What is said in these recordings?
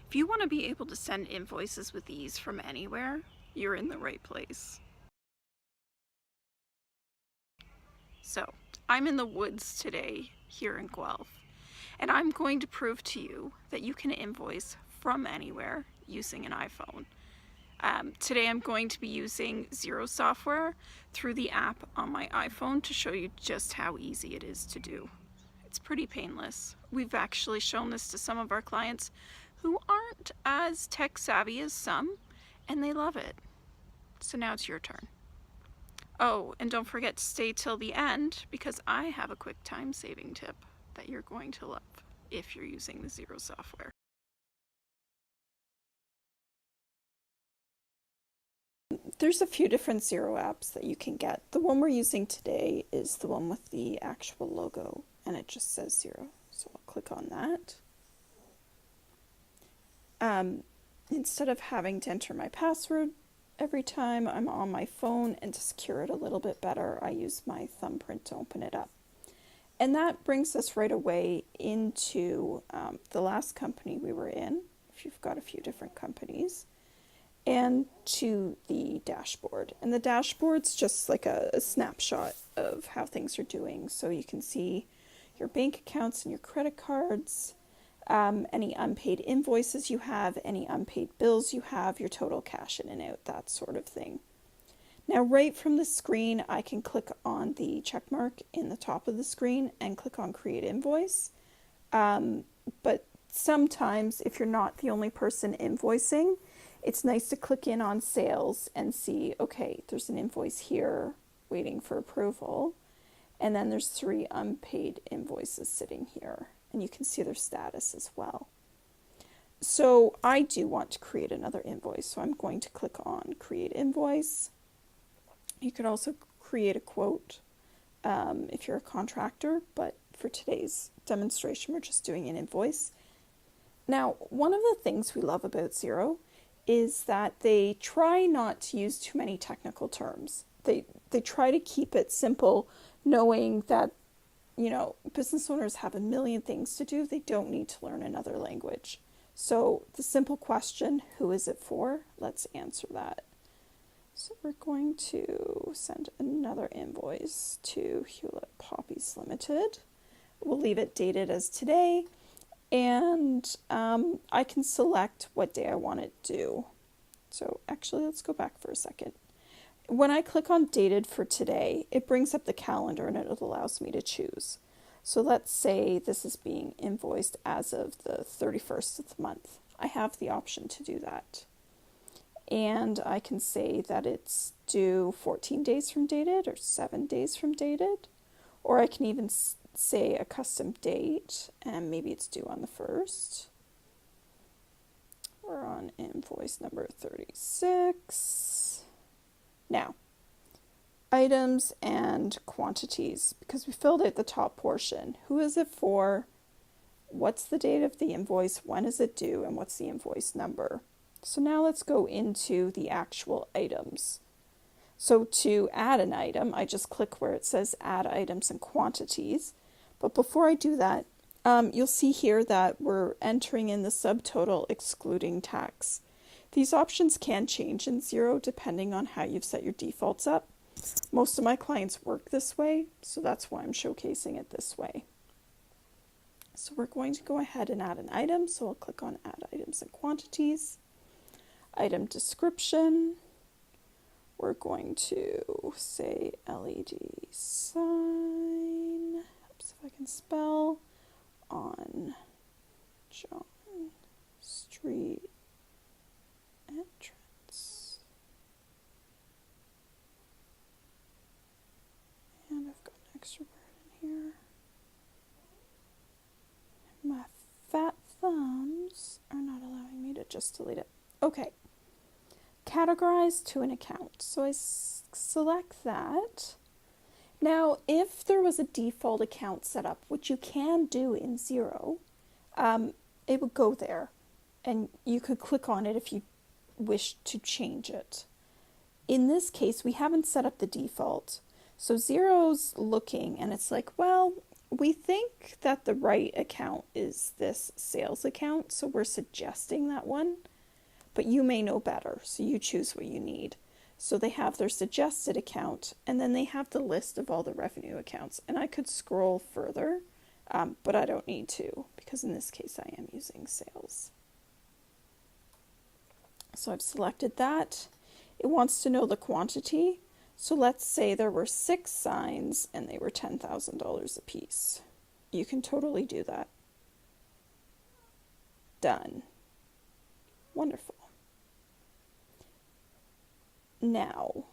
If you want to be able to send invoices with ease from anywhere, you're in the right place. So, I'm in the woods today here in Guelph, and I'm going to prove to you that you can invoice from anywhere using an iPhone. Today I'm going to be using Xero software through the app on my iPhone to show you just how easy it is to do. It's pretty painless. We've actually shown this to some of our clients who aren't as tech savvy as some, and they love it. So now it's your turn. Oh, and don't forget to stay till the end because I have a quick time saving tip that you're going to love if you're using the Xero software. There's a few different Xero apps that you can get. The one we're using today is the one with the actual logo, and it just says Xero. So I'll click on that. Instead of having to enter my password every time I'm on my phone, and to secure it a little bit better, I use my thumbprint to open it up. And that brings us right away into the last company we were in, if you've got a few different companies, and to the dashboard. And the dashboard's just like a snapshot of how things are doing. So you can see your bank accounts and your credit cards, any unpaid invoices you have, any unpaid bills you have, your total cash in and out, that sort of thing. Now, right from the screen, I can click on the check mark in the top of the screen and click on Create Invoice. But sometimes, if you're not the only person invoicing, it's nice to click in on sales and see, okay, there's an invoice here waiting for approval. And then there's 3 unpaid invoices sitting here. And you can see their status as well. So I do want to create another invoice. So I'm going to click on Create Invoice. You could also create a quote if you're a contractor, but for today's demonstration, we're just doing an invoice. Now, one of the things we love about Xero is that they try not to use too many technical terms. They try to keep it simple, knowing that, you know, business owners have a million things to do. They don't need to learn another language. So the simple question, who is it for? Let's answer that. So we're going to send another invoice to Hewlett Poppies Limited. We'll leave it dated as today, and I can select what day I want it due. So actually, let's go back for a second. When I click on dated for today, it brings up the calendar and it allows me to choose. So let's say this is being invoiced as of the 31st of the month. I have the option to do that. And I can say that it's due 14 days from dated or 7 days from dated. Or I can even say a custom date, and maybe it's due on the 1st. We're on invoice number 36. Now, items and quantities, because we filled out the top portion. Who is it for? What's the date of the invoice? When is it due? And what's the invoice number? So now let's go into the actual items. So to add an item, I just click where it says add items and quantities. But before I do that, you'll see here that we're entering in the subtotal excluding tax. These options can change in Xero depending on how you've set your defaults up. Most of my clients work this way, so that's why I'm showcasing it this way. So we're going to go ahead and add an item. So I'll click on add items and quantities. Item description, we're going to say LED sign, oops, if I can spell, on John Street entrance. And I've got an extra word in here. My fat thumbs are not allowing me to just delete it. Okay. Categorize to an account. So I select that. Now, if there was a default account set up, which you can do in Xero, it would go there, and you could click on it if you wish to change it. In this case, we haven't set up the default. So Xero's looking, and it's like, well, We think that the right account is this sales account, so we're suggesting that one, but you may know better, so you choose what you need. So they have their suggested account, and then they have the list of all the revenue accounts. And I could scroll further, but I don't need to, because in this case I am using sales. So I've selected that. It wants to know the quantity. So let's say there were 6 signs and they were $10,000 a piece. You can totally do that. Done. Wonderful. Now,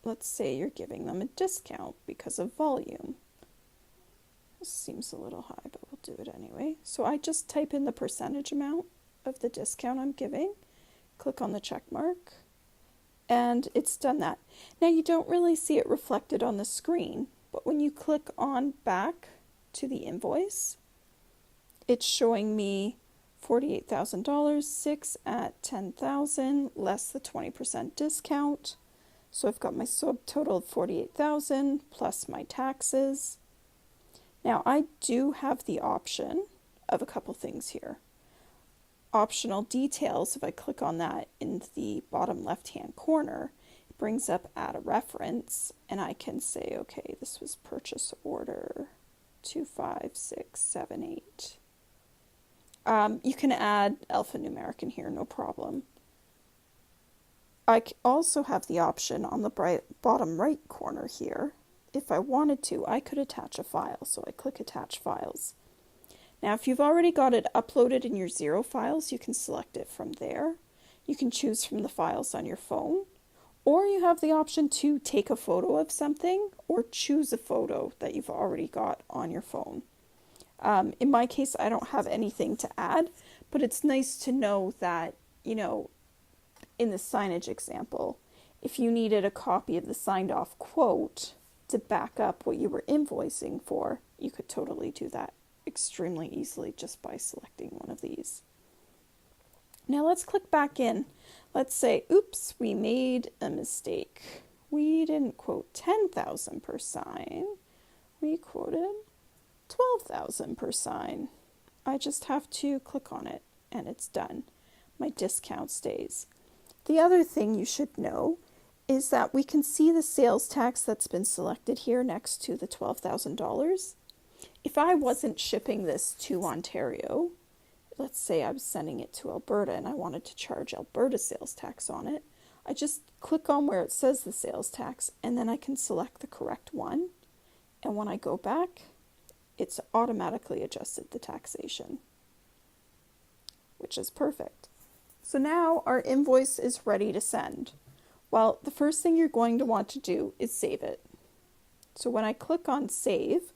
let's say you're giving them a discount because of volume. This seems a little high, but we'll do it anyway. So I just type in the percentage amount of the discount I'm giving, click on the check mark, and it's done that. Now you don't really see it reflected on the screen, but when you click on back to the invoice, it's showing me $48,000, 6 at $10,000, less the 20% discount. So I've got my subtotal of $48,000 plus my taxes. Now I do have the option of a couple things here. Optional details, if I click on that in the bottom left-hand corner, it brings up add a reference, and I can say, okay, this was purchase order 256788. You can add alphanumeric in here, no problem. I also have the option on the bottom right corner here. If I wanted to, I could attach a file, so I click attach files. Now, if you've already got it uploaded in your Xero files, you can select it from there. You can choose from the files on your phone, or you have the option to take a photo of something or choose a photo that you've already got on your phone. In my case, I don't have anything to add, but it's nice to know that, in the signage example, if you needed a copy of the signed off quote to back up what you were invoicing for, you could totally do that extremely easily just by selecting one of these. Now let's click back in. Let's say, oops, we made a mistake. We didn't quote 10,000 per sign. We quoted 12,000 per sign. I just have to click on it and it's done. My discount stays. The other thing you should know is that we can see the sales tax that's been selected here next to the $12,000. If I wasn't shipping this to Ontario, let's say I was sending it to Alberta and I wanted to charge Alberta sales tax on it, I just click on where it says the sales tax and then I can select the correct one. And when I go back, it's automatically adjusted the taxation, which is perfect. So now our invoice is ready to send. Well, the first thing you're going to want to do is save it. So when I click on save,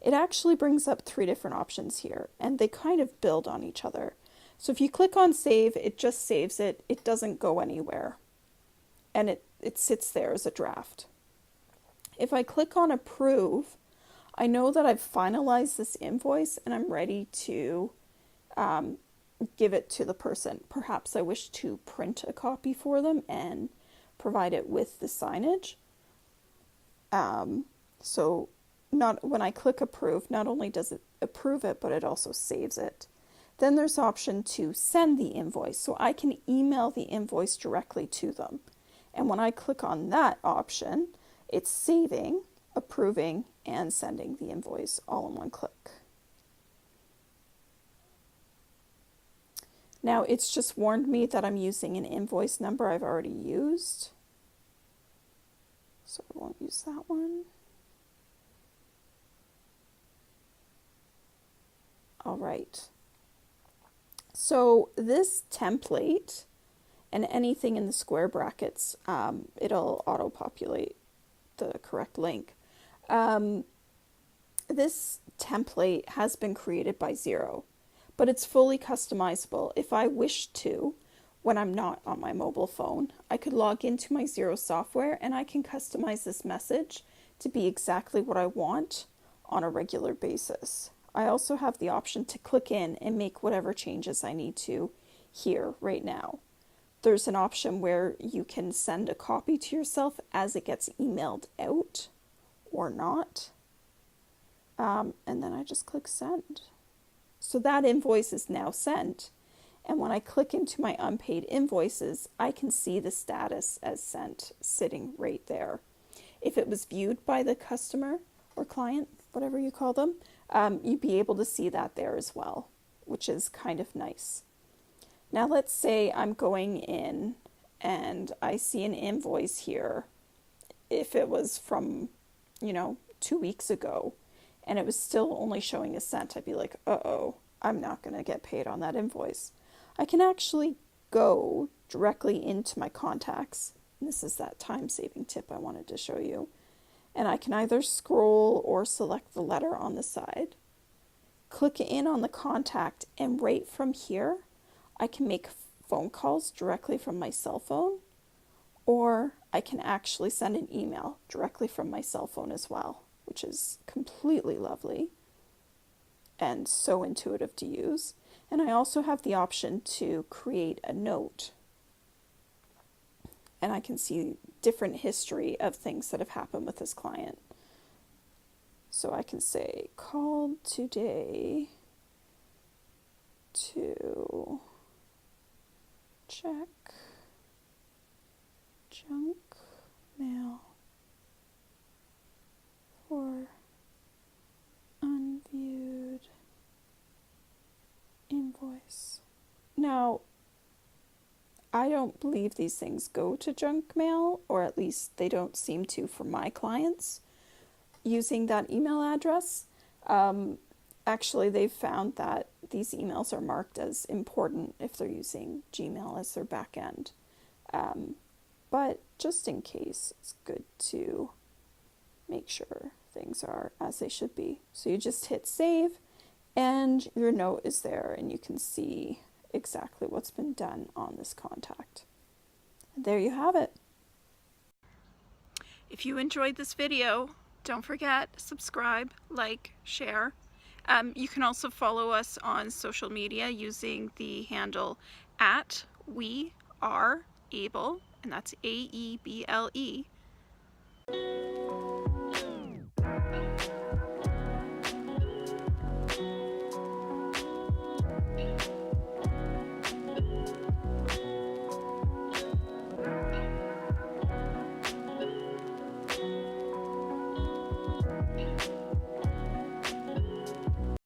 it actually brings up 3 different options here, and they kind of build on each other. So if you click on save, it just saves it. It doesn't go anywhere, and it sits there as a draft. If I click on approve, I know that I've finalized this invoice and I'm ready to give it to the person. Perhaps I wish to print a copy for them and provide it with the signage. So when I click approve, not only does it approve it, but it also saves it. Then there's option to send the invoice. So I can email the invoice directly to them. And when I click on that option, it's saving, approving, and sending the invoice all in one click. Now it's just warned me that I'm using an invoice number I've already used. So I won't use that one. All right. So this template and anything in the square brackets, it'll auto-populate the correct link. This template has been created by Xero, but it's fully customizable. If I wish to, when I'm not on my mobile phone, I could log into my Xero software and I can customize this message to be exactly what I want on a regular basis. I also have the option to click in and make whatever changes I need to here right now. There's an option where you can send a copy to yourself as it gets emailed out or not. And then I just click send. So that invoice is now sent. And when I click into my unpaid invoices, I can see the status as sent sitting right there. If it was viewed by the customer or client, whatever you call them, you'd be able to see that there as well, which is kind of nice. Now let's say I'm going in and I see an invoice here. If it was from, 2 weeks ago and it was still only showing a cent, I'd be like, uh-oh, I'm not going to get paid on that invoice. I can actually go directly into my contacts. And this is that time-saving tip I wanted to show you. And I can either scroll or select the letter on the side. Click in on the contact, and right from here, I can make phone calls directly from my cell phone, or I can actually send an email directly from my cell phone as well, which is completely lovely and so intuitive to use. And I also have the option to create a note. And I can see different history of things that have happened with this client. So I can say, called today to check junk mail for unviewed invoice. Now, I don't believe these things go to junk mail, or at least they don't seem to for my clients using that email address. Actually, they've found that these emails are marked as important if they're using Gmail as their back end. But just in case, it's good to make sure things are as they should be. So you just hit save and your note is there and you can see exactly what's been done on this contact. And there you have it. If you enjoyed this video, don't forget, subscribe, like, share. You can also follow us on social media using the handle @weareable, and that's AEBLE.